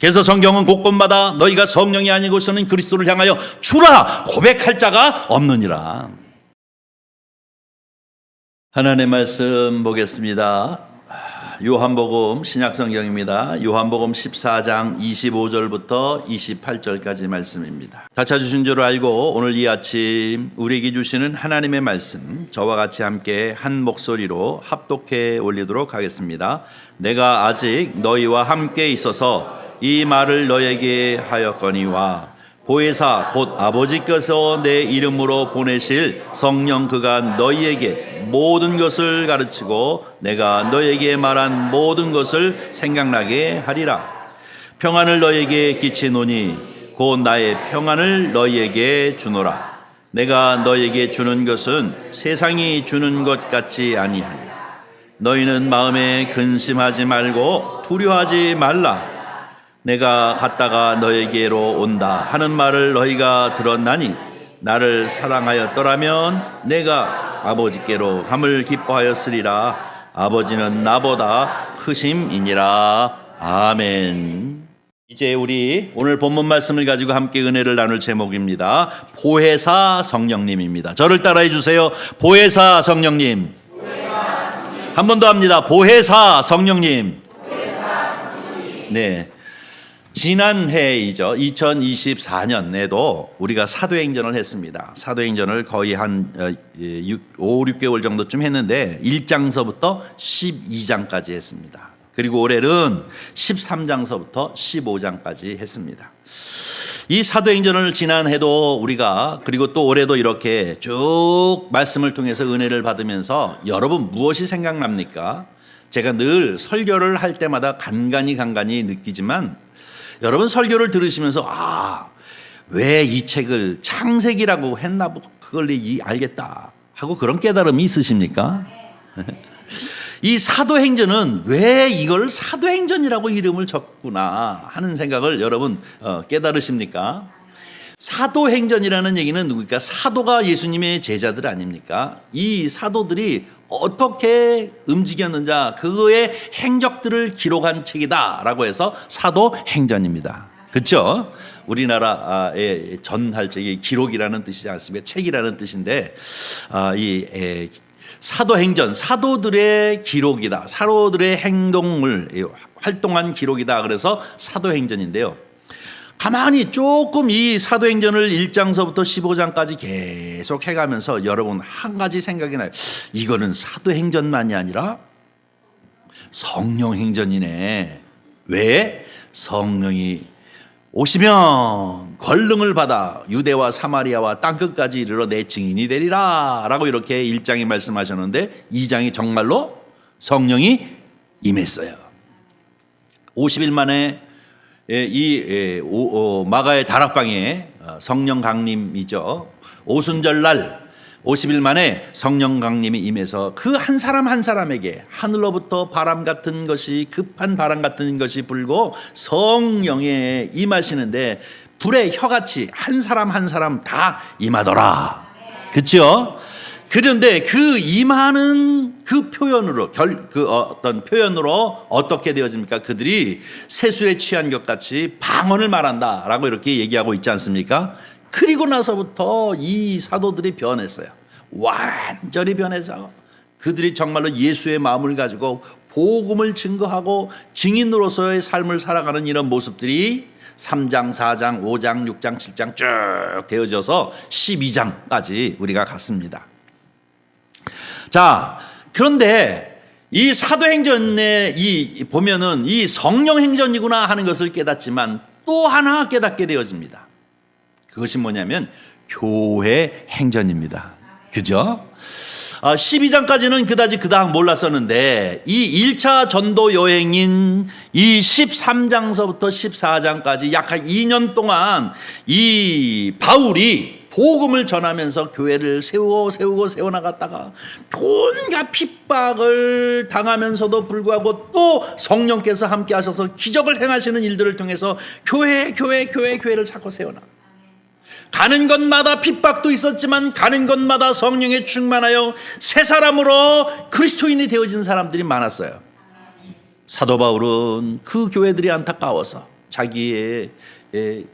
그래서 성경은 곳곳마다 너희가 성령이 아니고서는 그리스도를 향하여 주라 고백할 자가 없느니라. 하나님의 말씀 보겠습니다. 요한복음 신약성경입니다. 요한복음 14장 25절부터 28절까지 말씀입니다. 다 찾으신 줄 알고 오늘 이 아침 우리에게 주시는 하나님의 말씀 저와 같이 함께 한 목소리로 합독해 올리도록 하겠습니다. 내가 아직 너희와 함께 있어서 이 말을 너에게 하였거니와 보혜사 곧 아버지께서 내 이름으로 보내실 성령 그가 너희에게 모든 것을 가르치고 내가 너희에게 말한 모든 것을 생각나게 하리라. 평안을 너희에게 끼치노니 곧 나의 평안을 너희에게 주노라. 내가 너희에게 주는 것은 세상이 주는 것 같지 아니하니 너희는 마음에 근심하지 말고 두려워하지 말라. 내가 갔다가 너에게로 온다 하는 말을 너희가 들었나니 나를 사랑하였더라면 내가 아버지께로 감을 기뻐하였으리라. 아버지는 나보다 크심이니라. 아멘. 이제 우리 오늘 본문 말씀을 가지고 함께 은혜를 나눌 제목입니다. 보혜사 성령님입니다. 저를 따라해 주세요. 보혜사 성령님. 한 번 더 합니다. 보혜사 성령님. 네. 지난해이죠. 2024년에도 우리가 사도행전을 했습니다. 사도행전을 거의 한 5, 6개월 정도쯤 했는데 1장서부터 12장까지 했습니다. 그리고 올해는 13장서부터 15장까지 했습니다. 이 사도행전을 지난해도 우리가 그리고 또 올해도 이렇게 쭉 말씀을 통해서 은혜를 받으면서 여러분 무엇이 생각납니까? 제가 늘 설교를 할 때마다 간간히 느끼지만 여러분 설교를 들으시면서 왜 이 책을 창세기라고 했나 그걸 알겠다 하고 그런 깨달음이 있으십니까? 이 사도행전은 왜 이걸 사도행전이라고 이름을 줬구나 하는 생각을 여러분 깨달으십니까? 사도행전이라는 얘기는 누구니까? 사도가 예수님의 제자들 아닙니까? 이 사도들이 어떻게 움직였는지 그거의 행적들을 기록한 책이다라고 해서 사도행전입니다. 그렇죠? 우리나라의 전할 적이 기록이라는 뜻이지 않습니까? 책이라는 뜻인데 이 사도행전, 사도들의 기록이다. 사도들의 행동을 활동한 기록이다. 그래서 사도행전인데요. 가만히 조금 이 사도행전을 1장서부터 15장까지 계속 해가면서 여러분 한 가지 생각이 나요. 이거는 사도행전만이 아니라 성령행전이네. 왜? 성령이 오시면 권능을 받아 유대와 사마리아와 땅끝까지 이르러 내 증인이 되리라 라고 이렇게 1장이 말씀하셨는데 2장이 정말로 성령이 임했어요. 50일 만에 이 마가의 다락방에 성령 강림이죠. 오순절 날 50일 만에 성령 강림이 임해서 그 한 사람 한 사람에게 하늘로부터 바람 같은 것이 급한 바람 같은 것이 불고 성령에 임하시는데 불의 혀같이 한 사람 한 사람 다 임하더라. 그렇죠? 그런데 그 임하는 그 표현으로 어떤 표현으로 어떻게 되어집니까? 그들이 세술에 취한 것 같이 방언을 말한다라고 이렇게 얘기하고 있지 않습니까? 그리고 나서부터 이 사도들이 변했어요. 완전히 변해서 그들이 정말로 예수의 마음을 가지고 복음을 증거하고 증인으로서의 삶을 살아가는 이런 모습들이 3장, 4장, 5장, 6장, 7장 쭉 되어져서 12장까지 우리가 갔습니다. 자, 그런데 이 사도행전에 보면은 이 성령행전이구나 하는 것을 깨닫지만 또 하나 깨닫게 되어집니다. 그것이 뭐냐면 교회 행전입니다. 그죠? 12장까지는 그다지 그닥 몰랐었는데 이 1차 전도 여행인 이 13장서부터 14장까지 약 2년 동안 이 바울이 복음을 전하면서 교회를 세워나갔다가 온갖 핍박을 당하면서도 불구하고 또 성령께서 함께 하셔서 기적을 행하시는 일들을 통해서 교회를 자꾸 세워나. 가는 곳마다 핍박도 있었지만 가는 곳마다 성령에 충만하여 새 사람으로 그리스도인이 되어진 사람들이 많았어요. 사도 바울은 그 교회들이 안타까워서 자기의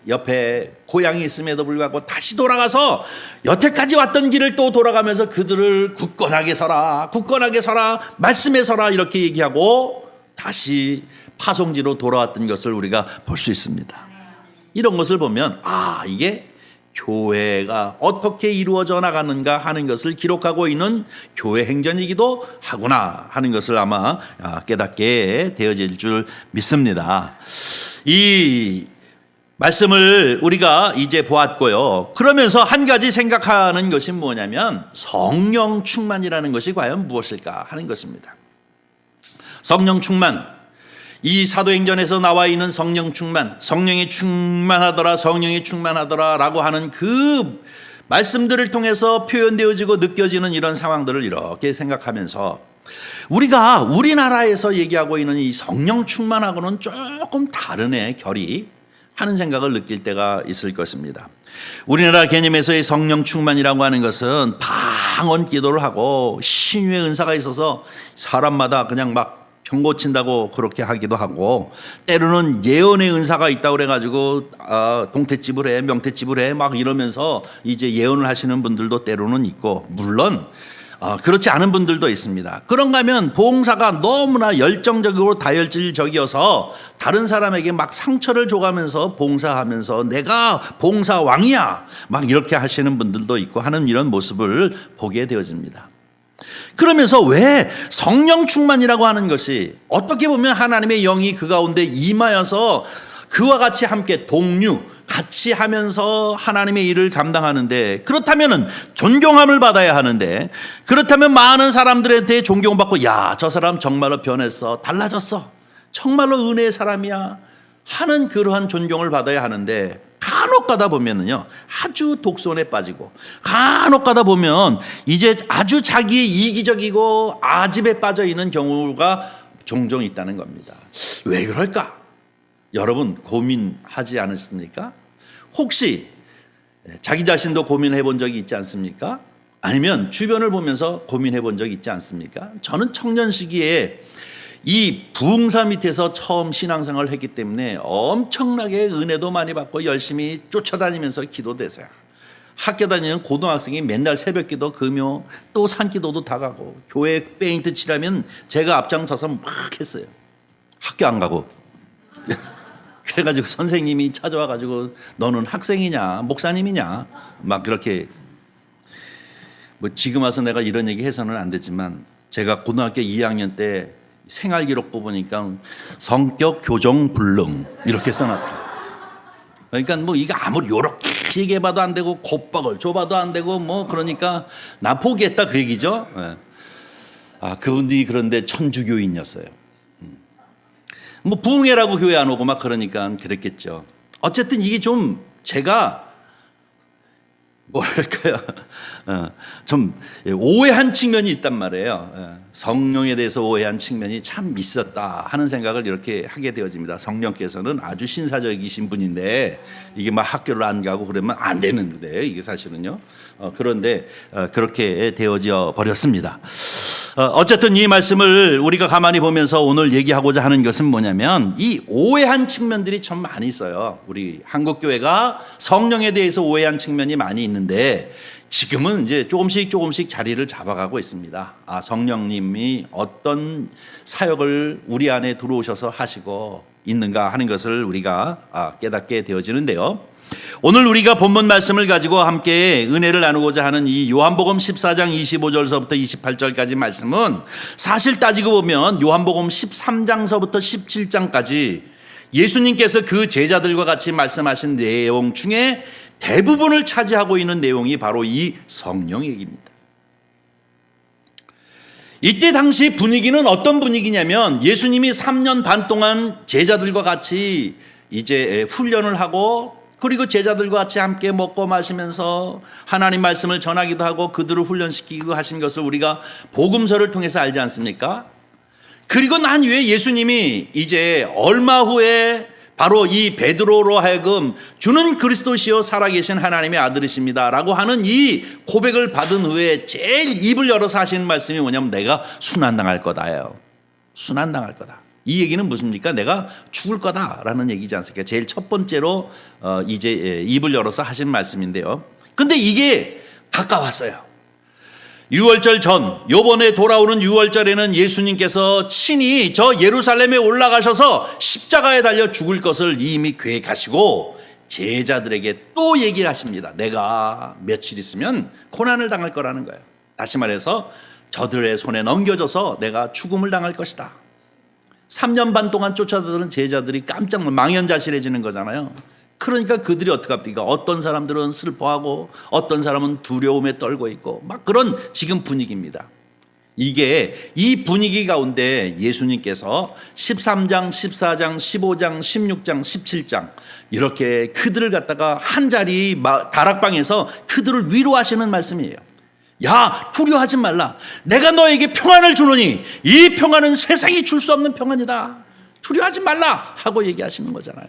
옆에 고향이 있음에도 불구하고 다시 돌아가서 여태까지 왔던 길을 또 돌아가면서 그들을 굳건하게 서라, 굳건하게 서라, 말씀에 서라 이렇게 얘기하고 다시 파송지로 돌아왔던 것을 우리가 볼 수 있습니다. 이런 것을 보면 이게 교회가 어떻게 이루어져 나가는가 하는 것을 기록하고 있는 교회 행전이기도 하구나 하는 것을 아마 깨닫게 되어질 줄 믿습니다. 이 말씀을 우리가 이제 보았고요. 그러면서 한 가지 생각하는 것이 뭐냐면 성령 충만이라는 것이 과연 무엇일까 하는 것입니다. 성령 충만, 이 사도행전에서 나와 있는 성령 충만, 성령이 충만하더라, 성령이 충만하더라 라고 하는 그 말씀들을 통해서 표현되어지고 느껴지는 이런 상황들을 이렇게 생각하면서 우리가 우리나라에서 얘기하고 있는 이 성령 충만하고는 조금 다른 결이 하는 생각을 느낄 때가 있을 것입니다. 우리나라 개념에서의 성령 충만이라고 하는 것은 방언 기도를 하고 신유의 은사가 있어서 사람마다 그냥 막 병 고친다고 그렇게 하기도 하고, 때로는 예언의 은사가 있다고 그래가지고 동태집을 해, 명태집을 해 막 이러면서 이제 예언을 하시는 분들도 때로는 있고, 물론 그렇지 않은 분들도 있습니다. 그런가 하면 봉사가 너무나 열정적이고 다혈질적이어서 다른 사람에게 막 상처를 줘가면서 봉사하면서 내가 봉사왕이야 막 이렇게 하시는 분들도 있고 하는 이런 모습을 보게 되어집니다. 그러면서 왜 성령 충만이라고 하는 것이 어떻게 보면 하나님의 영이 그 가운데 임하여서 그와 같이 함께 동류 같이 하면서 하나님의 일을 감당하는데, 그렇다면 존경함을 받아야 하는데, 그렇다면 많은 사람들한테 존경받고 야, 저 사람 정말로 변했어, 달라졌어, 정말로 은혜의 사람이야 하는 그러한 존경을 받아야 하는데, 간혹 가다 보면은요 아주 독선에 빠지고, 간혹 가다 보면 이제 아주 자기의 이기적이고 아집에 빠져 있는 경우가 종종 있다는 겁니다. 왜 그럴까? 여러분 고민하지 않으십니까? 혹시 자기 자신도 고민해 본 적이 있지 않습니까? 아니면 주변을 보면서 고민해 본 적이 있지 않습니까? 저는 청년 시기에 이 부흥사 밑에서 처음 신앙생활을 했기 때문에 엄청나게 은혜도 많이 받고 열심히 쫓아다니면서 기도대서요. 학교 다니는 고등학생이 맨날 새벽기도, 금요, 또 산기도도 다 가고, 교회 페인트 칠하면 제가 앞장서서 막 했어요. 학교 안 가고. 그래가지고 선생님이 찾아와가지고 너는 학생이냐 목사님이냐 막 그렇게, 뭐 지금 와서 내가 이런 얘기 해서는 안 되지만 제가 고등학교 2학년 때 생활기록 뽑으니까 성격 교정 불능 이렇게 써놨더라고요. 그러니까 뭐 이게 아무리 요렇게 얘기해봐도 안 되고 곱박을 줘봐도 안 되고 뭐, 그러니까 나 포기했다 그 얘기죠. 그분들이 그런데 천주교인이었어요. 뭐 부흥회라고 교회 안 오고 막 그러니까 그랬겠죠. 어쨌든 이게 좀 제가 뭐랄까요, 좀 오해한 측면이 있단 말이에요. 성령에 대해서 오해한 측면이 참 있었다 하는 생각을 이렇게 하게 되어집니다. 성령께서는 아주 신사적이신 분인데 이게 막 학교를 안 가고 그러면 안 되는데 이게 사실은요. 그런데 그렇게 되어져 버렸습니다. 어쨌든 이 말씀을 우리가 가만히 보면서 오늘 얘기하고자 하는 것은 뭐냐면, 이 오해한 측면들이 참 많이 있어요. 우리 한국교회가 성령에 대해서 오해한 측면이 많이 있는데 지금은 이제 조금씩 자리를 잡아가고 있습니다. 성령님이 어떤 사역을 우리 안에 들어오셔서 하시고 있는가 하는 것을 우리가 깨닫게 되어지는데요. 오늘 우리가 본문 말씀을 가지고 함께 은혜를 나누고자 하는 이 요한복음 14장 25절서부터 28절까지 말씀은 사실 따지고 보면 요한복음 13장서부터 17장까지 예수님께서 그 제자들과 같이 말씀하신 내용 중에 대부분을 차지하고 있는 내용이 바로 이 성령 얘기입니다. 이때 당시 분위기는 어떤 분위기냐면, 예수님이 3년 반 동안 제자들과 같이 이제 훈련을 하고, 그리고 제자들과 같이 함께 먹고 마시면서 하나님 말씀을 전하기도 하고 그들을 훈련시키고 하신 것을 우리가 복음서를 통해서 알지 않습니까? 그리고 난 후에 예수님이 이제 얼마 후에 바로 이 베드로로 하여금 주는 그리스도시요 살아계신 하나님의 아들이십니다 라고 하는 이 고백을 받은 후에 제일 입을 열어서 하시는 말씀이 뭐냐면, 내가 순환당할 거다예요. 순환당할 거다. 이 얘기는 무슨입니까? 내가 죽을 거다라는 얘기지 않습니까? 제일 첫 번째로 이제 입을 열어서 하신 말씀인데요. 근데 이게 가까웠어요. 유월절 전, 요번에 돌아오는 유월절에는 예수님께서 친히 저 예루살렘에 올라가셔서 십자가에 달려 죽을 것을 이미 계획하시고 제자들에게 또 얘기를 하십니다. 내가 며칠 있으면 고난을 당할 거라는 거예요. 다시 말해서 저들의 손에 넘겨져서 내가 죽음을 당할 것이다. 3년 반 동안 쫓아다니는 제자들이 깜짝 망연자실해지는 거잖아요. 그러니까 그들이 어떻게 합니까? 어떤 사람들은 슬퍼하고 어떤 사람은 두려움에 떨고 있고 막 그런 지금 분위기입니다. 이게 이 분위기 가운데 예수님께서 13장, 14장, 15장, 16장, 17장 이렇게 그들을 갖다가 한 자리 다락방에서 그들을 위로하시는 말씀이에요. 야, 두려워하지 말라. 내가 너에게 평안을 주노니 이 평안은 세상이 줄 수 없는 평안이다. 두려워하지 말라 하고 얘기하시는 거잖아요.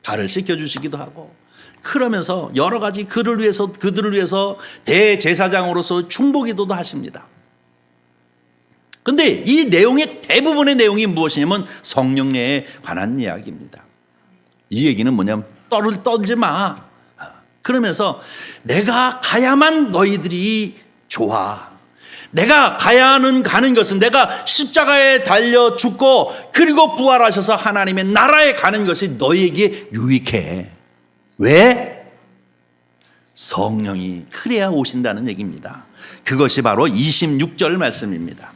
발을 씻겨주시기도 하고 그러면서 여러 가지 그들을 위해서 대제사장으로서 중보기도도 하십니다. 근데 이 내용의 대부분의 내용이 무엇이냐면 성령에 관한 이야기입니다. 이 얘기는 뭐냐면 떨지 마. 그러면서 내가 가야만 너희들이 좋아. 내가 가는 것은 내가 십자가에 달려 죽고 그리고 부활하셔서 하나님의 나라에 가는 것이 너희에게 유익해. 왜? 성령이 그래야 오신다는 얘기입니다. 그것이 바로 26절 말씀입니다.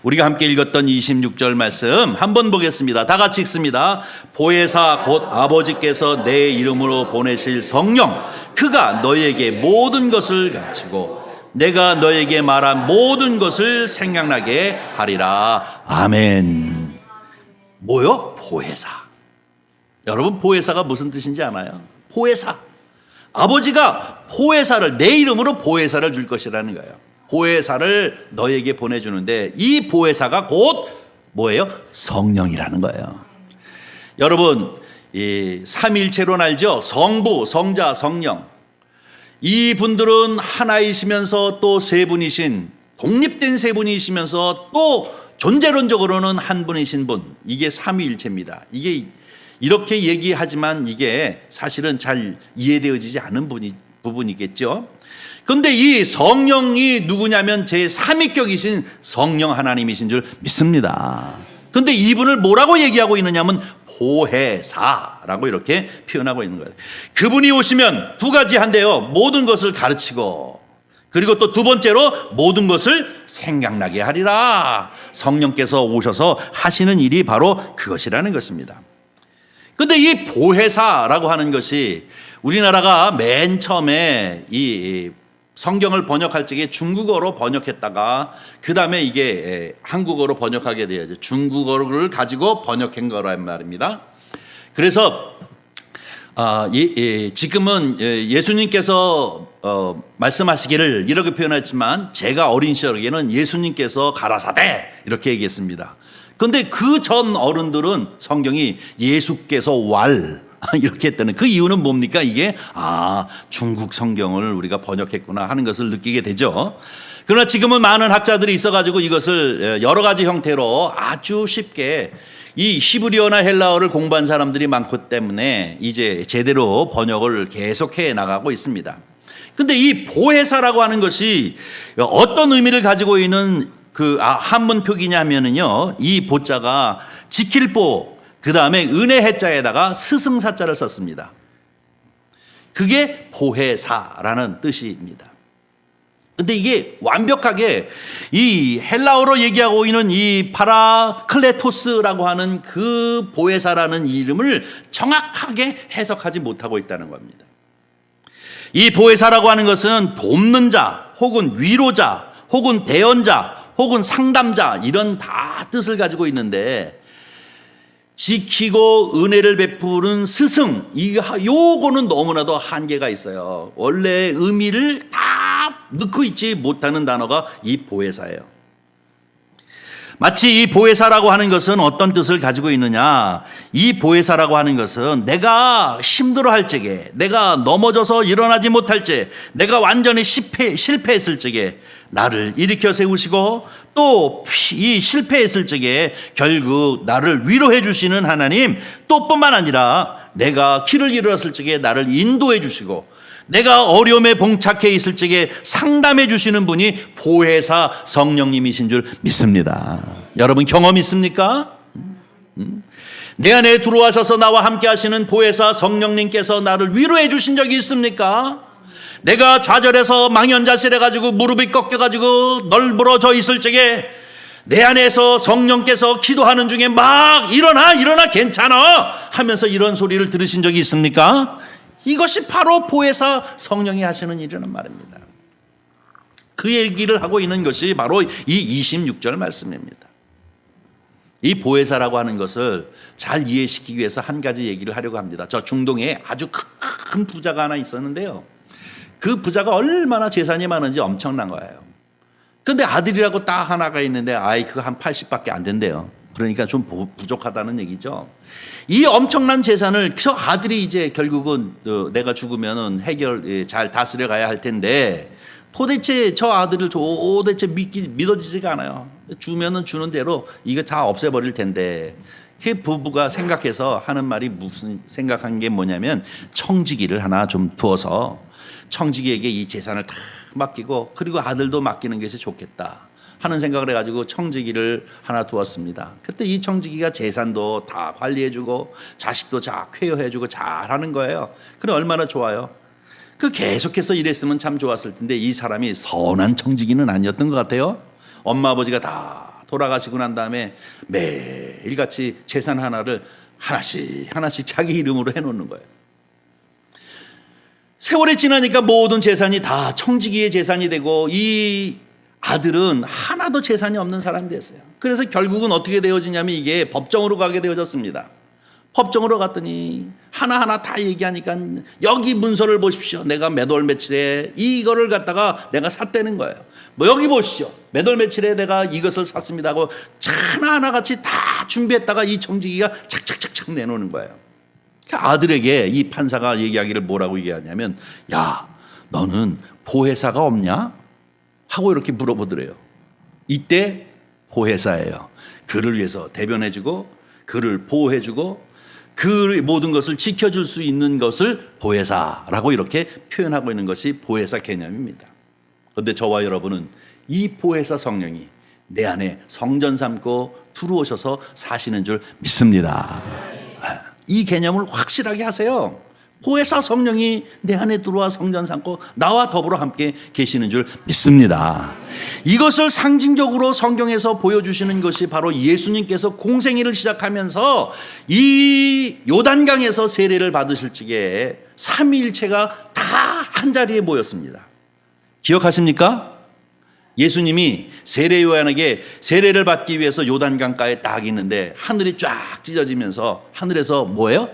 우리가 함께 읽었던 26절 말씀 한번 보겠습니다. 다 같이 읽습니다. 보혜사 곧 아버지께서 내 이름으로 보내실 성령 그가 너희에게 모든 것을 가르치고 내가 너에게 말한 모든 것을 생각나게 하리라. 아멘. 뭐요? 보혜사. 여러분 보혜사가 무슨 뜻인지 아나요? 보혜사. 아버지가 보혜사를 내 이름으로 보혜사를 줄 것이라는 거예요. 보혜사를 너에게 보내주는데 이 보혜사가 곧 뭐예요? 성령이라는 거예요. 여러분 이 삼위일체론 알죠? 성부, 성자, 성령. 이 분들은 하나이시면서 또 세 분이신 독립된 세 분이시면서 또 존재론적으로는 한 분이신 분. 이게 삼위일체입니다. 이게 이렇게 얘기하지만 이게 사실은 잘 이해되어지지 않은 부분이겠죠. 그런데 이 성령이 누구냐면 제3위격이신 성령 하나님이신 줄 믿습니다. 그런데 이분을 뭐라고 얘기하고 있느냐면 보혜사라고 이렇게 표현하고 있는 거예요. 그분이 오시면 두 가지 한대요. 모든 것을 가르치고 그리고 또 두 번째로 모든 것을 생각나게 하리라. 성령께서 오셔서 하시는 일이 바로 그것이라는 것입니다. 그런데 이 보혜사라고 하는 것이 우리나라가 맨 처음에 이 성경을 번역할 적에 중국어로 번역했다가 그 다음에 이게 한국어로 번역하게 돼야죠. 중국어를 가지고 번역한 거란 말입니다. 그래서 지금은 예수님께서 말씀하시기를 이렇게 표현했지만 제가 어린 시절에는 예수님께서 가라사대 이렇게 얘기했습니다. 그런데 그 전 어른들은 성경이 예수께서 이렇게 했다는 그 이유는 뭡니까? 이게 중국 성경을 우리가 번역했구나 하는 것을 느끼게 되죠. 그러나 지금은 많은 학자들이 있어가지고 이것을 여러 가지 형태로 아주 쉽게 이 히브리어나 헬라어를 공부한 사람들이 많기 때문에 이제 제대로 번역을 계속해 나가고 있습니다. 근데 이 보혜사라고 하는 것이 어떤 의미를 가지고 있는 그 한문 표기냐면은요, 이 보자가 지킬 보 그 다음에 은혜 해자에다가 스승사자를 썼습니다. 그게 보혜사라는 뜻입니다. 근데 이게 완벽하게 이 헬라어로 얘기하고 있는 이 파라클레토스라고 하는 그 보혜사라는 이름을 정확하게 해석하지 못하고 있다는 겁니다. 이 보혜사라고 하는 것은 돕는 자, 혹은 위로자, 혹은 대언자, 혹은 상담자 이런 다 뜻을 가지고 있는데 지키고 은혜를 베푸는 스승 요거는 너무나도 한계가 있어요. 원래 의미를 다 넣고 있지 못하는 단어가 이 보혜사예요. 마치 이 보혜사라고 하는 것은 어떤 뜻을 가지고 있느냐, 이 보혜사라고 하는 것은 내가 힘들어할 적에, 내가 넘어져서 일어나지 못할 때, 내가 완전히 실패했을 적에 나를 일으켜 세우시고 또 이 실패했을 적에 결국 나를 위로해 주시는 하나님, 또 뿐만 아니라 내가 길을 잃었을 적에 나를 인도해 주시고 내가 어려움에 봉착해 있을 적에 상담해 주시는 분이 보혜사 성령님이신 줄 믿습니다. 여러분 경험 있습니까? 내 안에 들어와셔서 나와 함께 하시는 보혜사 성령님께서 나를 위로해 주신 적이 있습니까? 내가 좌절해서 망연자실해 가지고 무릎이 꺾여 가지고 널브러져 있을 적에 내 안에서 성령께서 기도하는 중에 막 일어나 괜찮아 하면서 이런 소리를 들으신 적이 있습니까? 이것이 바로 보혜사 성령이 하시는 일이란 말입니다. 그 얘기를 하고 있는 것이 바로 이 26절 말씀입니다. 이 보혜사라고 하는 것을 잘 이해시키기 위해서 한 가지 얘기를 하려고 합니다. 저 중동에 아주 큰 부자가 하나 있었는데요. 그 부자가 얼마나 재산이 많은지 엄청난 거예요. 그런데 아들이라고 딱 하나가 있는데 그거 한 80밖에 안 된대요. 그러니까 좀 부족하다는 얘기죠. 이 엄청난 재산을 저 아들이 이제 결국은 내가 죽으면 잘 다스려 가야 할 텐데 도대체 저 아들을 도대체 믿어지지가 않아요. 주면은 주는 대로 이거 다 없애버릴 텐데 그 부부가 생각해서 하는 말이 생각한 게 뭐냐면 청지기를 하나 좀 두어서 청지기에게 이 재산을 다 맡기고 그리고 아들도 맡기는 것이 좋겠다 하는 생각을 해가지고 청지기를 하나 두었습니다. 그때 이 청지기가 재산도 다 관리해주고 자식도 잘 케어해주고 잘하는 거예요. 그래 얼마나 좋아요. 그 계속해서 일했으면 참 좋았을 텐데 이 사람이 선한 청지기는 아니었던 것 같아요. 엄마 아버지가 다 돌아가시고 난 다음에 매일같이 재산 하나를 하나씩 자기 이름으로 해놓는 거예요. 세월이 지나니까 모든 재산이 다 청지기의 재산이 되고 이 아들은 하나도 재산이 없는 사람이 됐어요. 그래서 결국은 어떻게 되어지냐면 이게 법정으로 가게 되어졌습니다. 법정으로 갔더니 하나하나 다 얘기하니까 여기 문서를 보십시오. 내가 몇 월 며칠에 이거를 갖다가 내가 샀다는 거예요. 뭐 여기 보십시오. 몇 월 며칠에 내가 이것을 샀습니다 하고 하나하나 같이 다 준비했다가 이 청지기가 착착착착 내놓는 거예요. 아들에게 이 판사가 얘기하기를 뭐라고 얘기하냐면 야 너는 보혜사가 없냐? 하고 이렇게 물어보더래요. 이때 보혜사예요. 그를 위해서 대변해주고 그를 보호해주고 그 모든 것을 지켜줄 수 있는 것을 보혜사라고 이렇게 표현하고 있는 것이 보혜사 개념입니다. 그런데 저와 여러분은 이 보혜사 성령이 내 안에 성전 삼고 들어오셔서 사시는 줄 믿습니다. 이 개념을 확실하게 하세요. 보혜사 성령이 내 안에 들어와 성전 삼고 나와 더불어 함께 계시는 줄 믿습니다. 이것을 상징적으로 성경에서 보여주시는 것이 바로 예수님께서 공생애를 시작하면서 이 요단강에서 세례를 받으실 적에 삼위일체가 다 한자리에 모였습니다. 기억하십니까? 예수님이 세례 요한에게 세례를 받기 위해서 요단강가에 딱 있는데 하늘이 쫙 찢어지면서 하늘에서 뭐예요?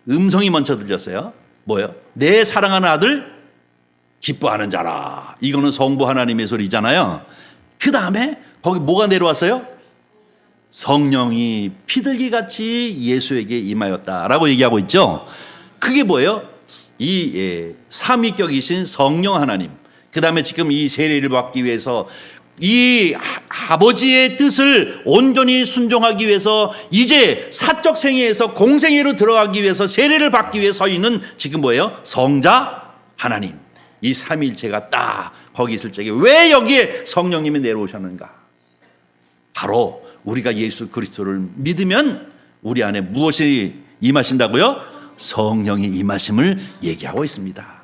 음성이 먼저 들렸어요. 뭐예요? 내 사랑하는 아들 기뻐하는 자라. 이거는 성부 하나님의 소리잖아요. 그 다음에 거기 뭐가 내려왔어요? 성령이 피들기같이 예수에게 임하였다라고 얘기하고 있죠. 그게 뭐예요? 이 삼위격이신 성령 하나님, 그 다음에 지금 이 세례를 받기 위해서 이 아버지의 뜻을 온전히 순종하기 위해서 이제 사적 생애에서 공생애로 들어가기 위해서 세례를 받기 위해 서 있는 지금 뭐예요? 성자 하나님, 이 삼위일체가 딱 거기 있을 적에 왜 여기에 성령님이 내려오셨는가? 바로 우리가 예수 그리스도를 믿으면 우리 안에 무엇이 임하신다고요? 성령이 임하심을 얘기하고 있습니다.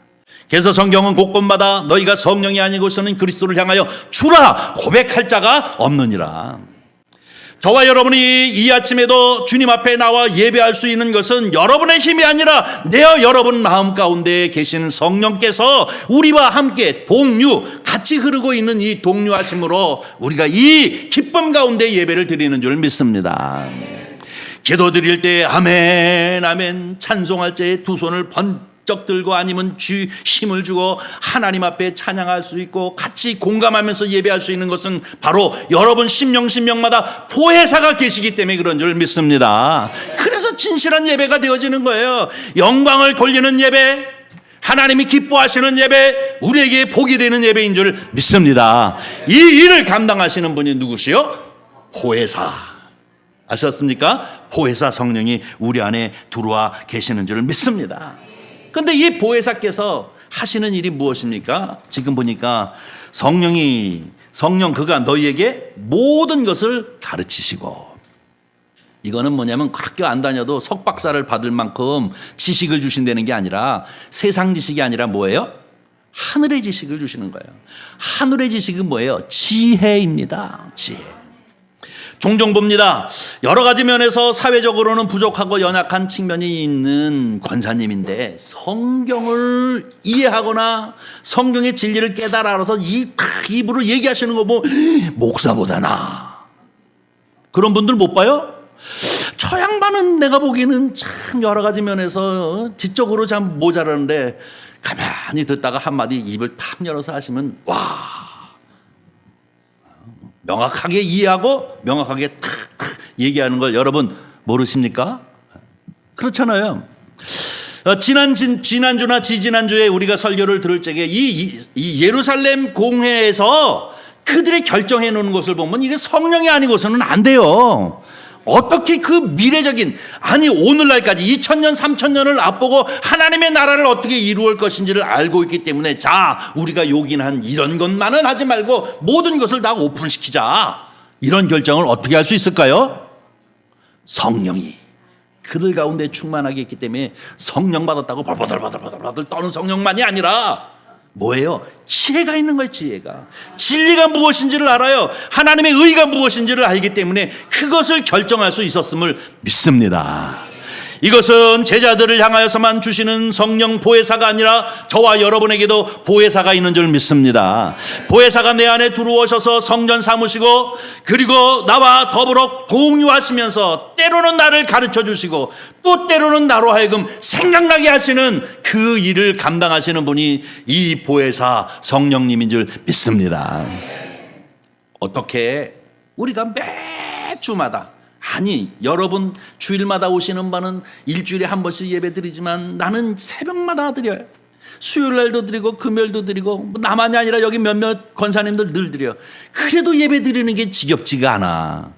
그래서 성경은 곳곳마다 너희가 성령이 아니고서는 그리스도를 향하여 주라 고백할 자가 없느니라. 저와 여러분이 이 아침에도 주님 앞에 나와 예배할 수 있는 것은 여러분의 힘이 아니라 여러분 마음 가운데 계시는 성령께서 우리와 함께 같이 흐르고 있는 이 동류하심으로 우리가 이 기쁨 가운데 예배를 드리는 줄 믿습니다. 기도 드릴 때 아멘 아멘 찬송할 때에 두 손을 번쩍 들고 아니면 힘을 주고 하나님 앞에 찬양할 수 있고 같이 공감하면서 예배할 수 있는 것은 바로 여러분 심령마다 보혜사가 계시기 때문에 그런 줄 믿습니다. 그래서 진실한 예배가 되어지는 거예요. 영광을 돌리는 예배, 하나님이 기뻐하시는 예배, 우리에게 복이 되는 예배인 줄 믿습니다. 이 일을 감당하시는 분이 누구시요? 보혜사. 아셨습니까? 보혜사 성령이 우리 안에 들어와 계시는 줄 믿습니다. 그런데 이 보혜사께서 하시는 일이 무엇입니까? 지금 보니까 성령 그가 너희에게 모든 것을 가르치시고, 이거는 뭐냐면 학교 안 다녀도 석박사를 받을 만큼 지식을 주신다는 게 아니라, 세상 지식이 아니라 뭐예요? 하늘의 지식을 주시는 거예요. 하늘의 지식은 뭐예요? 지혜입니다. 지혜. 종종 봅니다. 여러 가지 면에서 사회적으로는 부족하고 연약한 측면이 있는 권사님인데 성경을 이해하거나 성경의 진리를 깨달아 알아서 입으로 얘기하시는 거 보면 목사보다 나아. 그런 분들 못 봐요? 저 양반은 내가 보기에는 참 여러 가지 면에서 지적으로 참 모자라는데 가만히 듣다가 한마디 입을 탁 열어서 하시면 와, 명확하게 이해하고 명확하게 탁탁 얘기하는 걸 여러분 모르십니까? 그렇잖아요. 지난주나 지지난주에 우리가 설교를 들을 적에 이 예루살렘 공회에서 그들의 결정해 놓은 것을 보면 이게 성령이 아니고서는 안 돼요. 어떻게 그 미래적인, 아니 오늘날까지 2000년 3000년을 앞보고 하나님의 나라를 어떻게 이루을 것인지를 알고 있기 때문에, 자 우리가 요긴한 이런 것만은 하지 말고 모든 것을 다 오픈시키자, 이런 결정을 어떻게 할 수 있을까요? 성령이 그들 가운데 충만하게 있기 때문에 성령 받았다고 벌벌벌벌벌 떠는 성령만이 아니라 뭐예요? 지혜가 있는 거예요. 지혜가. 진리가 무엇인지를 알아요. 하나님의 의가 무엇인지를 알기 때문에 그것을 결정할 수 있었음을 믿습니다. 이것은 제자들을 향하여서만 주시는 성령 보혜사가 아니라 저와 여러분에게도 보혜사가 있는 줄 믿습니다. 보혜사가 내 안에 들어오셔서 성전 삼으시고, 그리고 나와 더불어 공유하시면서 때로는 나를 가르쳐 주시고 또 때로는 나로 하여금 생각나게 하시는 그 일을 감당하시는 분이 이 보혜사 성령님인 줄 믿습니다. 어떻게 우리가 매주마다, 아니 여러분 주일마다 오시는 분은 일주일에 한 번씩 예배 드리지만 나는 새벽마다 드려요. 수요일날도 드리고 금요일도 드리고, 나만이 아니라 여기 몇몇 권사님들 늘 드려요. 그래도 예배 드리는 게 지겹지가 않아.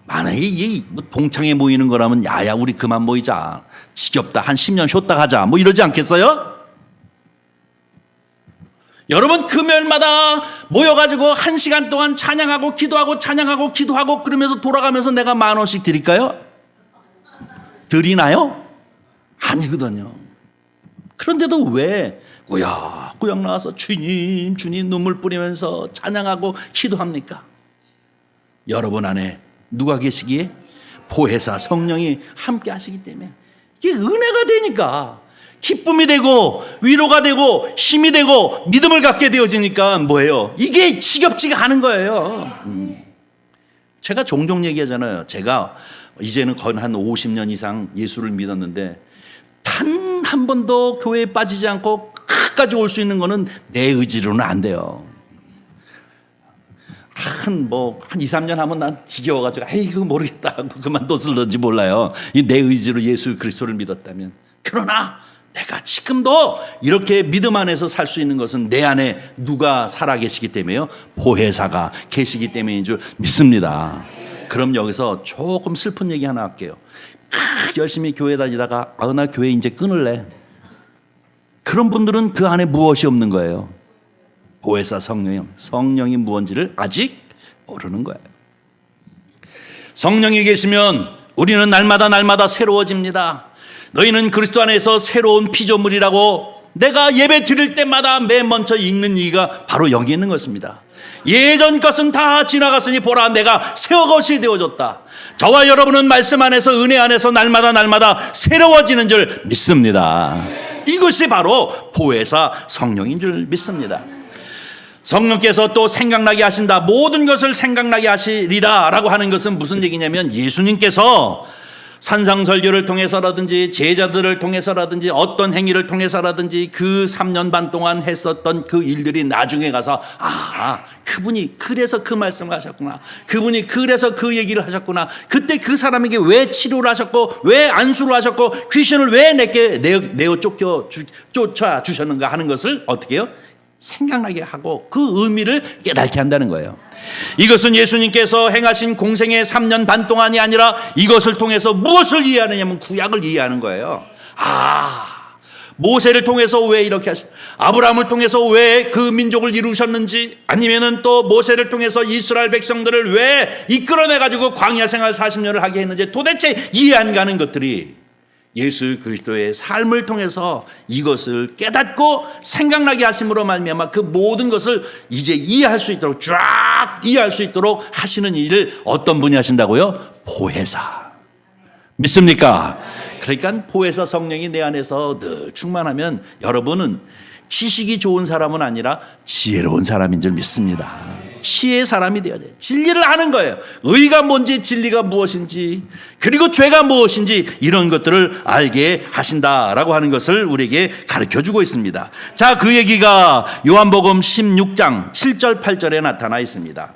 만약에 이게 동창회 모이는 거라면 야야 우리 그만 모이자, 지겹다, 한 10년 쉬었다 가자, 뭐 이러지 않겠어요? 여러분 금요일마다 모여가지고 1시간 동안 찬양하고 기도하고 찬양하고 기도하고 그러면서 돌아가면서 내가 10,000원씩 드릴까요? 드리나요? 아니거든요. 그런데도 왜 꾸역꾸역 나와서 주님 주님 눈물 뿌리면서 찬양하고 기도합니까? 여러분 안에 누가 계시기에? 보혜사 성령이 함께 하시기 때문에 이게 은혜가 되니까, 기쁨이 되고 위로가 되고 힘이 되고 믿음을 갖게 되어지니까 뭐예요? 이게 지겹지가 않은 거예요. 제가 종종 얘기하잖아요. 제가 이제는 거의 한 50년 이상 예수를 믿었는데 단 한 번도 교회에 빠지지 않고 끝까지 올 수 있는 거는 내 의지로는 안 돼요. 한 2, 3년 하면 난 지겨워가지고 에이 그거 모르겠다 하고 그만뒀을런지 몰라요. 이 내 의지로 예수 그리스도를 믿었다면. 그러나 내가 지금도 이렇게 믿음 안에서 살 수 있는 것은 내 안에 누가 살아계시기 때문에요. 보혜사가 계시기 때문인 줄 믿습니다. 그럼 여기서 조금 슬픈 얘기 하나 할게요. 열심히 교회 다니다가 나 교회 이제 끊을래. 그런 분들은 그 안에 무엇이 없는 거예요? 보혜사 성령이 무엇인지를 아직 모르는 거예요. 성령이 계시면 우리는 날마다 새로워집니다. 너희는 그리스도 안에서 새로운 피조물이라고 내가 예배 드릴 때마다 맨 먼저 읽는 이가 바로 여기 있는 것입니다. 예전 것은 다 지나갔으니 보라 내가 새 것이 되어졌다. 저와 여러분은 말씀 안에서 은혜 안에서 날마다 새로워지는 줄 믿습니다. 이것이 바로 보혜사 성령인 줄 믿습니다. 성령께서 또 생각나게 하신다, 모든 것을 생각나게 하시리라 라고 하는 것은 무슨 얘기냐면, 예수님께서 산상설교를 통해서라든지 제자들을 통해서라든지 어떤 행위를 통해서라든지 그 3년 반 동안 했었던 그 일들이 나중에 가서 그분이 그래서 그 말씀을 하셨구나, 그분이 그래서 그 얘기를 하셨구나, 그때 그 사람에게 왜 치료를 하셨고 왜 안수를 하셨고 귀신을 왜 내게 내어 쫓아 주셨는가 하는 것을 어떻게 해요? 생각나게 하고 그 의미를 깨닫게 한다는 거예요. 이것은 예수님께서 행하신 공생의 3년 반 동안이 아니라 이것을 통해서 무엇을 이해하느냐면 구약을 이해하는 거예요. 모세를 통해서 왜 이렇게 아브라함을 통해서 왜 그 민족을 이루셨는지, 아니면은 또 모세를 통해서 이스라엘 백성들을 왜 이끌어내 가지고 광야 생활 40년을 하게 했는지 도대체 이해 안 가는 것들이 예수 그리스도의 삶을 통해서 이것을 깨닫고 생각나게 하심으로 말미암아 그 모든 것을 이제 이해할 수 있도록 쫙 이해할 수 있도록 하시는 일을 어떤 분이 하신다고요? 보혜사. 믿습니까? 그러니까 보혜사 성령이 내 안에서 늘 충만하면 여러분은 지식이 좋은 사람은 아니라 지혜로운 사람인 줄 믿습니다. 지혜의 사람이 되어야 돼요. 진리를 아는 거예요. 의가 뭔지, 진리가 무엇인지, 그리고 죄가 무엇인지 이런 것들을 알게 하신다라고 하는 것을 우리에게 가르쳐주고 있습니다. 자, 그 얘기가 요한복음 16장 7절 8절에 나타나 있습니다.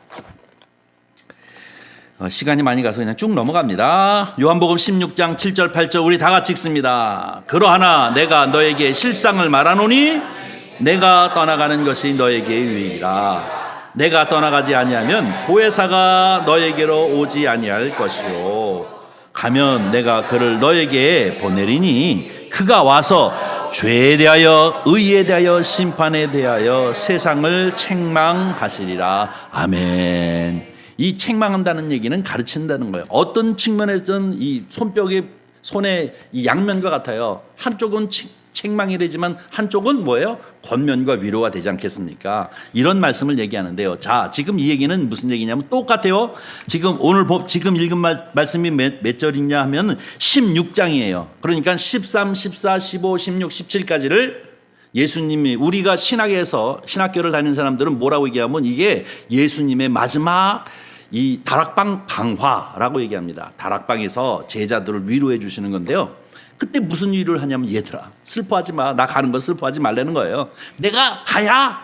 시간이 많이 가서 그냥 쭉 넘어갑니다. 요한복음 16장 7절 8절 우리 다 같이 읽습니다. 그러하나 내가 너에게 실상을 말하노니 내가 떠나가는 것이 너에게 유익이라. 내가 떠나가지 아니하면 보혜사가 너에게로 오지 아니할 것이요, 가면 내가 그를 너에게 보내리니 그가 와서 죄에 대하여 의에 대하여 심판에 대하여 세상을 책망하시리라. 아멘. 이 책망한다는 얘기는 가르친다는 거예요. 어떤 측면에서는 이 손의 이 양면과 같아요. 한쪽은 책망이 되지만 한쪽은 뭐예요? 권면과 위로가 되지 않겠습니까? 이런 말씀을 얘기하는데요. 자, 지금 이 얘기는 무슨 얘기냐면 똑같아요. 지금 지금 읽은 말씀이 몇 절이냐 하면 16장이에요. 그러니까 13, 14, 15, 16, 17까지를 예수님이, 우리가 신학교를 다니는 사람들은 뭐라고 얘기하면 이게 예수님의 마지막 이 다락방 방화라고 얘기합니다. 다락방에서 제자들을 위로해 주시는 건데요. 그때 무슨 위로를 하냐면, 얘들아 슬퍼하지 마, 나 가는 거 슬퍼하지 말라는 거예요. 내가 가야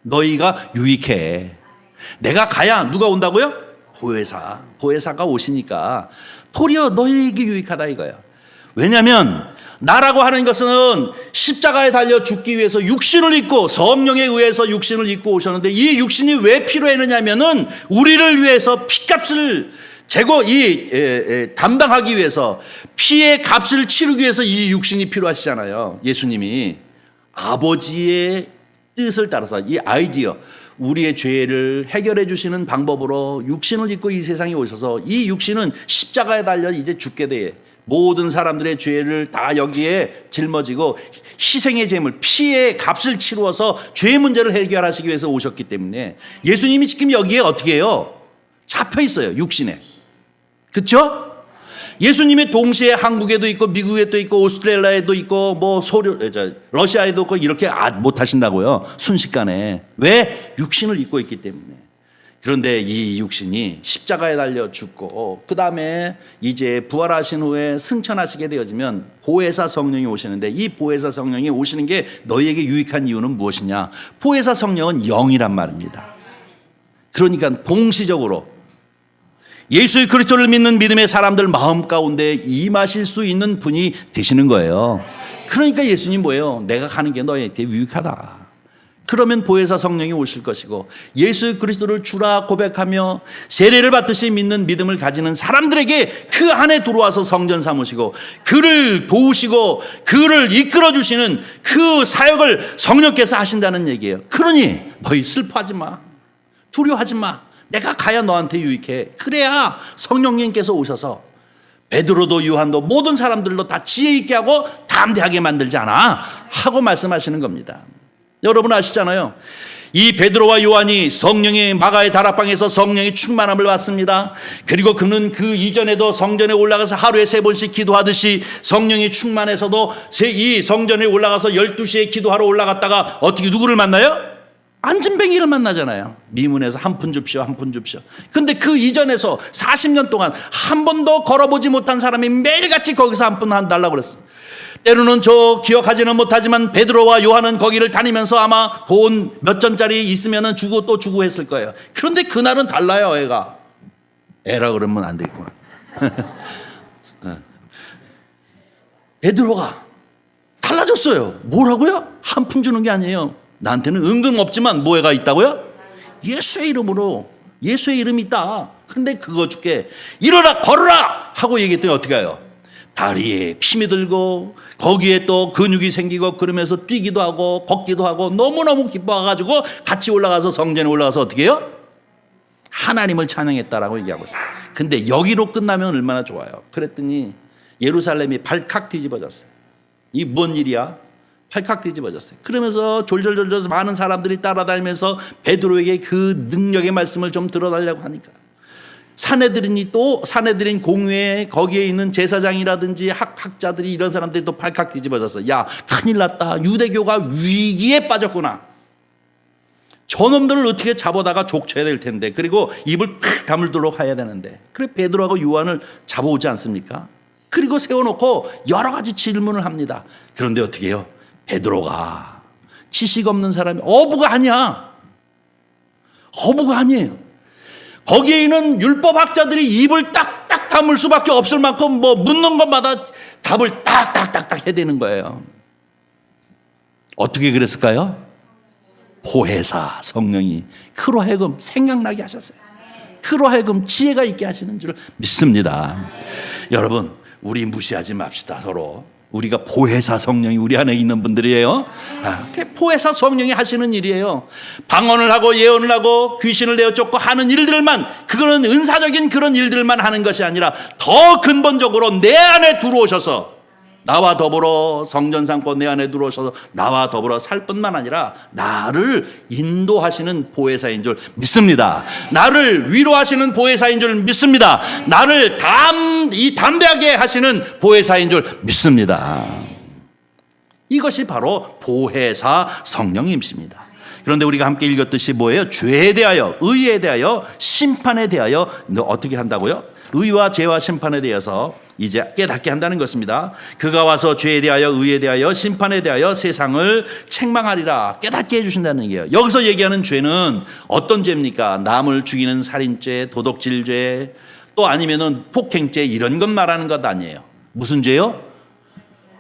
너희가 유익해. 내가 가야 누가 온다고요? 보혜사가 오시니까 도리어 너희에게 유익하다 이거야. 왜냐하면 나라고 하는 것은 십자가에 달려 죽기 위해서 육신을 입고 성령에 의해서 육신을 입고 오셨는데, 이 육신이 왜 필요했느냐면은 우리를 위해서 피값을 담당하기 위해서, 피의 값을 치르기 위해서 이 육신이 필요하시잖아요. 예수님이 아버지의 뜻을 따라서 이 아이디어, 우리의 죄를 해결해 주시는 방법으로 육신을 입고 이 세상에 오셔서 이 육신은 십자가에 달려 이제 죽게 돼. 모든 사람들의 죄를 다 여기에 짊어지고 희생의 제물, 피의 값을 치루어서 죄 문제를 해결하시기 위해서 오셨기 때문에 예수님이 지금 여기에 어떻게 해요? 잡혀 있어요, 육신에. 그렇죠? 예수님이 동시에 한국에도 있고 미국에도 있고 오스트레일리아에도 있고 러시아에도 있고 이렇게 못 하신다고요, 순식간에. 왜? 육신을 입고 있기 때문에. 그런데 이 육신이 십자가에 달려 죽고 그 다음에 이제 부활하신 후에 승천하시게 되어지면 보혜사 성령이 오시는데, 이 보혜사 성령이 오시는 게 너희에게 유익한 이유는 무엇이냐? 보혜사 성령은 영이란 말입니다. 그러니까 동시적으로 예수 그리스도를 믿는 믿음의 사람들 마음 가운데 임하실 수 있는 분이 되시는 거예요. 그러니까 예수님 뭐예요? 내가 가는 게 너희에게 유익하다. 그러면 보혜사 성령이 오실 것이고, 예수 그리스도를 주라 고백하며 세례를 받듯이 믿는 믿음을 가지는 사람들에게 그 안에 들어와서 성전 삼으시고 그를 도우시고 그를 이끌어 주시는 그 사역을 성령께서 하신다는 얘기예요. 그러니 너희 슬퍼하지 마, 두려워하지 마, 내가 가야 너한테 유익해. 그래야 성령님께서 오셔서 베드로도 요한도 모든 사람들로 다 지혜 있게 하고 담대하게 만들지 않아 하고 말씀하시는 겁니다. 여러분 아시잖아요. 이 베드로와 요한이 성령의 마가의 다락방에서 성령의 충만함을 받습니다. 그리고 그는 그 이전에도 성전에 올라가서 하루에 3번씩 기도하듯이 성령이 충만해서도 이 성전에 올라가서 12시에 기도하러 올라갔다가 어떻게 누구를 만나요? 안진뱅이를 만나잖아요. 미문에서 한 푼 줍시오, 한 푼 줍시오. 근데 그 이전에서 40년 동안 한 번도 걸어보지 못한 사람이 매일같이 거기서 한 푼 달라고 그랬어요. 때로는 저 기억하지는 못하지만 베드로와 요한은 거기를 다니면서 아마 돈 몇 전짜리 있으면 주고 또 주고 했을 거예요. 그런데 그날은 달라요. 애라 그러면 안 되겠구나. 베드로가 달라졌어요. 뭐라고요? 한 푼 주는 게 아니에요. 나한테는 은근 없지만 뭐가 있다고요? 예수의 이름으로, 예수의 이름이 있다. 그런데 그거 줄게. 일어나 걸어라 하고 얘기했더니 어떻게 해요? 다리에 힘이 들고 거기에 또 근육이 생기고 그러면서 뛰기도 하고 걷기도 하고 너무너무 기뻐가지고 같이 올라가서 성전에 올라가서 어떻게 해요? 하나님을 찬양했다라고 얘기하고 있어요. 근데 여기로 끝나면 얼마나 좋아요. 그랬더니 예루살렘이 발칵 뒤집어졌어요. 이 뭔 일이야? 발칵 뒤집어졌어요. 그러면서 졸졸졸졸 많은 사람들이 따라다니면서 베드로에게 그 능력의 말씀을 좀 들어달라고 하니까 사내들인 공회에 거기에 있는 제사장이라든지 학자들이 이런 사람들이 또 발칵 뒤집어졌어요. 야, 큰일 났다. 유대교가 위기에 빠졌구나. 저놈들을 어떻게 잡아다가 족쳐야 될 텐데, 그리고 입을 탁 다물도록 해야 되는데, 그래 베드로하고 요한을 잡아오지 않습니까? 그리고 세워놓고 여러 가지 질문을 합니다. 그런데 어떻게 해요? 베드로가 지식 없는 사람이 어부가 아니야. 어부가 아니에요. 거기에 있는 율법학자들이 입을 딱딱 다물 수밖에 없을 만큼 뭐 묻는 것마다 답을 딱딱딱딱 해야 되는 거예요. 어떻게 그랬을까요? 보혜사 성령이 그로 하여금 생각나게 하셨어요. 그로 하여금 지혜가 있게 하시는 줄 믿습니다. 여러분, 우리 무시하지 맙시다. 서로 우리가 보혜사 성령이 우리 안에 있는 분들이에요. 보혜사 성령이 하시는 일이에요. 방언을 하고 예언을 하고 귀신을 내어쫓고 하는 일들만, 그거는 은사적인 그런 일들만 하는 것이 아니라 더 근본적으로 내 안에 들어오셔서 나와 더불어 성전 삼고 내 안에 들어오셔서 나와 더불어 살 뿐만 아니라 나를 인도하시는 보혜사인 줄 믿습니다. 나를 위로하시는 보혜사인 줄 믿습니다. 나를 담대하게 하시는 보혜사인 줄 믿습니다. 이것이 바로 보혜사 성령님이십니다. 그런데 우리가 함께 읽었듯이 뭐예요? 죄에 대하여, 의에 대하여, 심판에 대하여 어떻게 한다고요? 의와 죄와 심판에 대해서 이제 깨닫게 한다는 것입니다. 그가 와서 죄에 대하여, 의에 대하여, 심판에 대하여 세상을 책망하리라. 깨닫게 해주신다는 얘기예요. 여기서 얘기하는 죄는 어떤 죄입니까? 남을 죽이는 살인죄, 도둑질죄, 또 아니면은 폭행죄, 이런 것 말하는 것 아니에요. 무슨 죄요?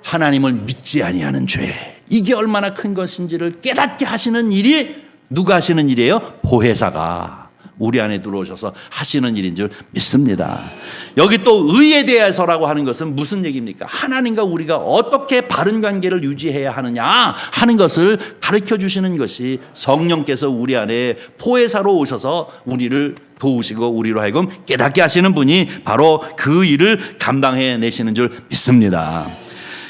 하나님을 믿지 아니하는 죄. 이게 얼마나 큰 것인지를 깨닫게 하시는 일이 누가 하시는 일이에요? 보혜사가 우리 안에 들어오셔서 하시는 일인 줄 믿습니다. 여기 또 의에 대해서라고 하는 것은 무슨 얘기입니까? 하나님과 우리가 어떻게 바른 관계를 유지해야 하느냐 하는 것을 가르쳐 주시는 것이 성령께서 우리 안에 보혜사로 오셔서 우리를 도우시고 우리로 하여금 깨닫게 하시는 분이 바로 그 일을 감당해 내시는 줄 믿습니다.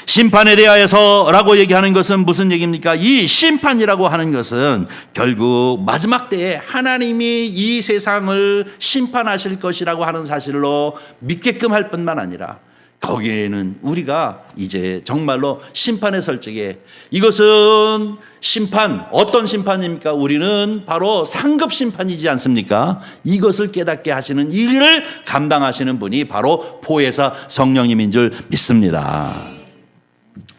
심판에 대하여서라고 얘기하는 것은 무슨 얘기입니까? 이 심판이라고 하는 것은 결국 마지막 때에 하나님이 이 세상을 심판하실 것이라고 하는 사실로 믿게끔 할 뿐만 아니라 거기에는 우리가 이제 정말로 심판에 설 적에 이것은 심판, 어떤 심판입니까? 우리는 바로 상급 심판이지 않습니까? 이것을 깨닫게 하시는 일을 감당하시는 분이 바로 보혜사 성령님인 줄 믿습니다.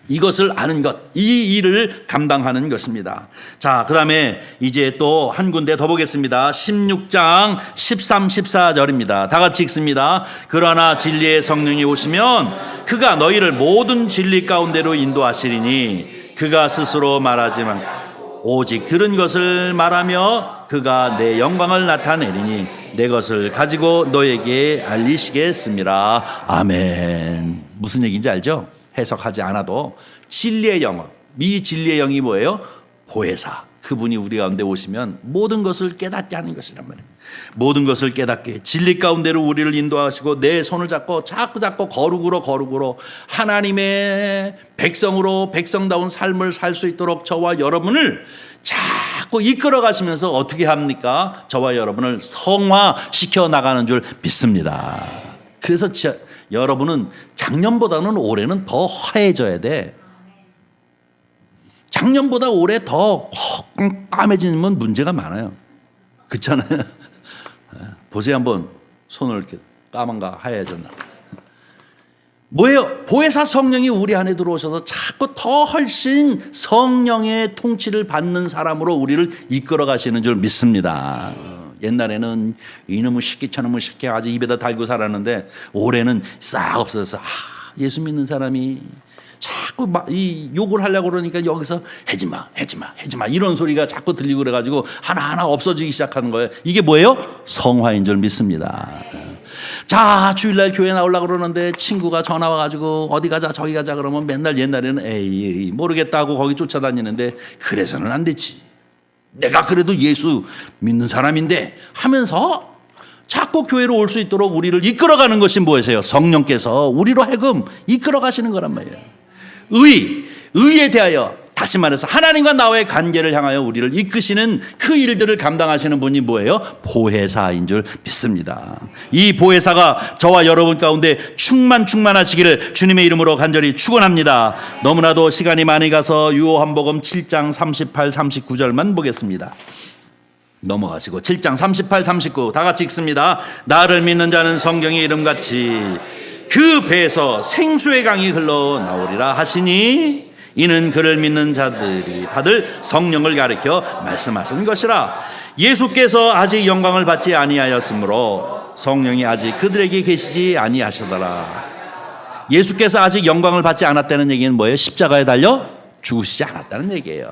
이것을 아는 것, 이 일을 감당하는 것입니다. 자, 그 다음에 이제 또 한 군데 더 보겠습니다. 16장 13, 14절입니다. 다 같이 읽습니다. 그러나 진리의 성령이 오시면 그가 너희를 모든 진리 가운데로 인도하시리니 그가 스스로 말하지만 오직 들은 것을 말하며 그가 내 영광을 나타내리니 내 것을 가지고 너에게 알리시겠습니다. 아멘. 무슨 얘기인지 알죠? 해석하지 않아도 진리의 영어, 이 진리의 영이 뭐예요? 보혜사. 그분이 우리 가운데 오시면 모든 것을 깨닫게 하는 것이란 말이에요. 모든 것을 깨닫게 진리 가운데로 우리를 인도하시고 내 손을 잡고 자꾸 거룩으로 하나님의 백성으로 백성다운 삶을 살 수 있도록 저와 여러분을 자꾸 이끌어 가시면서 어떻게 합니까? 저와 여러분을 성화시켜 나가는 줄 믿습니다. 그래서 여러분은 작년보다는 올해는 더 화해져야 돼. 작년보다 올해 더 까매지면 문제가 많아요. 그렇잖아요. 보세요 한번 손을 이렇게 까만가 하얘졌나. 뭐예요? 보혜사 성령이 우리 안에 들어오셔서 자꾸 더 훨씬 성령의 통치를 받는 사람으로 우리를 이끌어 가시는 줄 믿습니다. 옛날에는 이놈의 새끼 저놈의 새끼 아주 입에다 달고 살았는데 올해는 싹 없어져서 예수 믿는 사람이 자꾸 이 욕을 하려고 그러니까 여기서 해지마 이런 소리가 자꾸 들리고 그래가지고 하나하나 없어지기 시작하는 거예요. 이게 뭐예요? 성화인 줄 믿습니다. 자, 주일날 교회 나오려고 그러는데 친구가 전화 와가지고 어디 가자 저기 가자 그러면 맨날 옛날에는 에이 모르겠다고 거기 쫓아다니는데 그래서는 안 되지. 내가 그래도 예수 믿는 사람인데 하면서 자꾸 교회로 올 수 있도록 우리를 이끌어가는 것이 무엇이에요? 성령께서 우리로 하여금 이끌어가시는 거란 말이에요. 의에 대하여 다시 말해서 하나님과 나와의 관계를 향하여 우리를 이끄시는 그 일들을 감당하시는 분이 뭐예요? 보혜사인 줄 믿습니다. 이 보혜사가 저와 여러분 가운데 충만하시기를 주님의 이름으로 간절히 축원합니다. 너무나도 시간이 많이 가서 요한복음 7장 38, 39절만 보겠습니다. 넘어가시고 7장 38, 39 다 같이 읽습니다. 나를 믿는 자는 성경의 이름같이 그 배에서 생수의 강이 흘러나오리라 하시니 이는 그를 믿는 자들이 받을 성령을 가리켜 말씀하신 것이라. 예수께서 아직 영광을 받지 아니하였으므로 성령이 아직 그들에게 계시지 아니하시더라. 예수께서 아직 영광을 받지 않았다는 얘기는 뭐예요? 십자가에 달려 죽으시지 않았다는 얘기예요.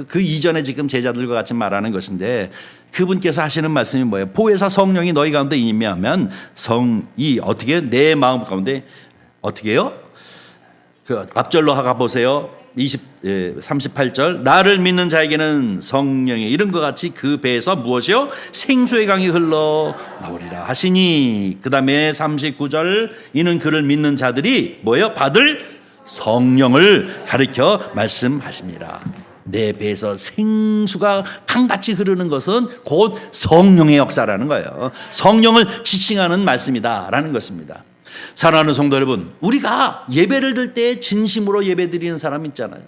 그 이전에 지금 제자들과 같이 말하는 것인데 그분께서 하시는 말씀이 뭐예요? 보혜사 성령이 너희 가운데 임하면 성이 어떻게 내 마음 가운데 어떻게 해요? 그 앞절로 가 보세요. 38절 나를 믿는 자에게는 성령의 이름과 같이 그 배에서 무엇이요? 생수의 강이 흘러나오리라 하시니 그 다음에 39절 이는 그를 믿는 자들이 뭐예요? 받을 성령을 가리켜 말씀하십니다. 내 배에서 생수가 강같이 흐르는 것은 곧 성령의 역사라는 거예요. 성령을 지칭하는 말씀이다라는 것입니다. 사랑하는 성도 여러분, 우리가 예배를 드릴 때 진심으로 예배 드리는 사람 있잖아요.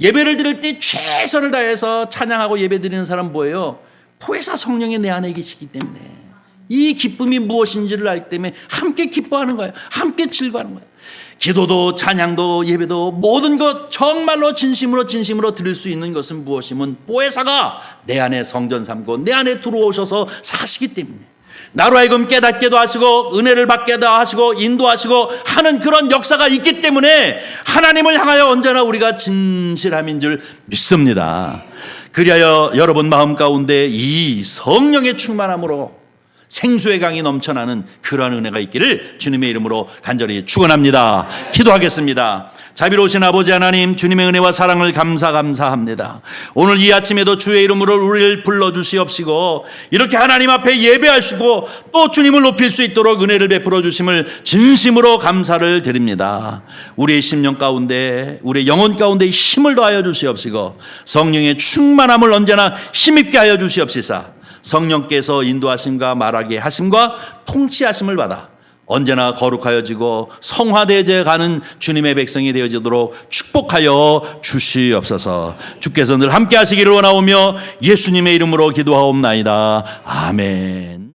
예배를 드릴 때 최선을 다해서 찬양하고 예배 드리는 사람 뭐예요? 보혜사 성령이 내 안에 계시기 때문에 이 기쁨이 무엇인지를 알기 때문에 함께 기뻐하는 거예요. 함께 즐거워하는 거예요. 기도도 찬양도 예배도 모든 것 정말로 진심으로 드릴 수 있는 것은 무엇이면 보혜사가 내 안에 성전 삼고 내 안에 들어오셔서 사시기 때문에 나로 하여금 깨닫게도 하시고 은혜를 받게도 하시고 인도하시고 하는 그런 역사가 있기 때문에 하나님을 향하여 언제나 우리가 진실함인 줄 믿습니다. 그리하여 여러분 마음 가운데 이 성령의 충만함으로 생수의 강이 넘쳐나는 그러한 은혜가 있기를 주님의 이름으로 간절히 축원합니다. 기도하겠습니다. 자비로우신 아버지 하나님, 주님의 은혜와 사랑을 감사합니다. 오늘 이 아침에도 주의 이름으로 우리를 불러주시옵시고 이렇게 하나님 앞에 예배하시고 또 주님을 높일 수 있도록 은혜를 베풀어 주심을 진심으로 감사를 드립니다. 우리의 심령 가운데 우리의 영혼 가운데 힘을 더하여 주시옵시고 성령의 충만함을 언제나 힘있게 하여 주시옵시사 성령께서 인도하심과 말하게 하심과 통치하심을 받아 언제나 거룩하여지고 성화되어져 가는 주님의 백성이 되어지도록 축복하여 주시옵소서. 주께서 늘 함께 하시기를 원하오며 예수님의 이름으로 기도하옵나이다. 아멘.